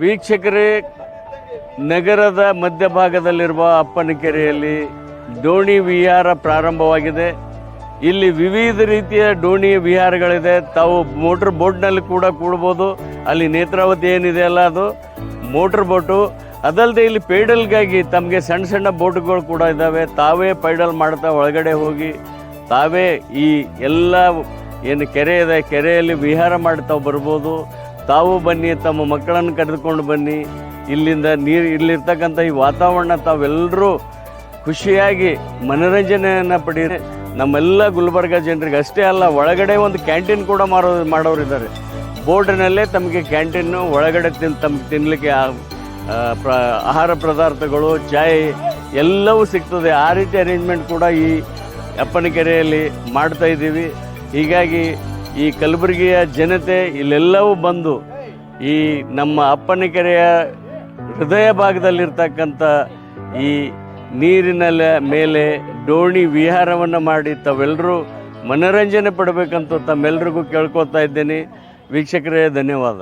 ವೀಕ್ಷಕರೇ, ನಗರದ ಮಧ್ಯಭಾಗದಲ್ಲಿರುವ ಅಪ್ಪನಕೆರೆಯಲ್ಲಿ ದೋಣಿ ವಿಹಾರ ಪ್ರಾರಂಭವಾಗಿದೆ. ಇಲ್ಲಿ ವಿವಿಧ ರೀತಿಯ ದೋಣಿ ವಿಹಾರಗಳಿದೆ. ತಾವು ಮೋಟರ್ ಬೋಟ್ನಲ್ಲಿ ಕೂಡ ಕೂಡ್ಬೋದು. ಅಲ್ಲಿ ನೇತ್ರಾವತಿ ಏನಿದೆ ಅಲ್ಲ, ಅದು ಮೋಟರ್ ಬೋಟು. ಅದಲ್ಲದೆ ಇಲ್ಲಿ ಪೈಡಲ್ಗಾಗಿ ತಮಗೆ ಸಣ್ಣ ಸಣ್ಣ ಬೋಟ್ಗಳು ಕೂಡ ಇದ್ದಾವೆ. ತಾವೇ ಪೈಡಲ್ ಮಾಡ್ತಾ ಒಳಗಡೆ ಹೋಗಿ ತಾವೇ ಈ ಎಲ್ಲ ಏನು ಕೆರೆ ಇದೆ, ಕೆರೆಯಲ್ಲಿ ವಿಹಾರ ಮಾಡಿ ತಾವು ಬರ್ಬೋದು. ತಾವು ಬನ್ನಿ, ತಮ್ಮ ಮಕ್ಕಳನ್ನು ಕರೆದುಕೊಂಡು ಬನ್ನಿ. ಇಲ್ಲಿಂದ ಇಲ್ಲಿರ್ತಕ್ಕಂಥ ಈ ವಾತಾವರಣ ತಾವೆಲ್ಲರೂ ಖುಷಿಯಾಗಿ ಮನೋರಂಜನೆಯನ್ನು ಪಡೀರಿ. ನಮ್ಮೆಲ್ಲ ಗುಲ್ಬರ್ಗ ಜನರಿಗೆ ಅಷ್ಟೇ ಅಲ್ಲ, ಒಳಗಡೆ ಒಂದು ಕ್ಯಾಂಟೀನ್ ಕೂಡ ಮಾಡೋರಿದ್ದಾರೆ. ಬೋರ್ಡಿನಲ್ಲೇ ತಮಗೆ ಕ್ಯಾಂಟೀನು ಒಳಗಡೆ ತಮಗೆ ತಿನ್ನಲಿಕ್ಕೆ ಆಹಾರ ಪದಾರ್ಥಗಳು, ಚಾಯ್ ಎಲ್ಲವೂ ಸಿಗ್ತದೆ. ಆ ರೀತಿ ಅರೇಂಜ್ಮೆಂಟ್ ಕೂಡ ಈ ಅಪ್ಪನಕೆರೆಯಲ್ಲಿ ಮಾಡ್ತಾ ಇದ್ದೀವಿ. ಹೀಗಾಗಿ ಈ ಕಲಬುರಗಿಯ ಜನತೆ ಇಲ್ಲೆಲ್ಲವೂ ಬಂದು ಈ ನಮ್ಮ ಅಪ್ಪನಕೆರೆಯ ಹೃದಯ ಭಾಗದಲ್ಲಿರ್ತಕ್ಕಂಥ ಈ ನೀರಿನ ಮೇಲೆ ದೋಣಿ ವಿಹಾರವನ್ನು ಮಾಡಿ ತಾವೆಲ್ಲರೂ ಮನೋರಂಜನೆ ಪಡಬೇಕಂತ ತಮ್ಮೆಲ್ಲರಿಗೂ ಕೇಳ್ಕೊತಾ ಇದ್ದೇನೆ. ವೀಕ್ಷಕರೇ, ಧನ್ಯವಾದ.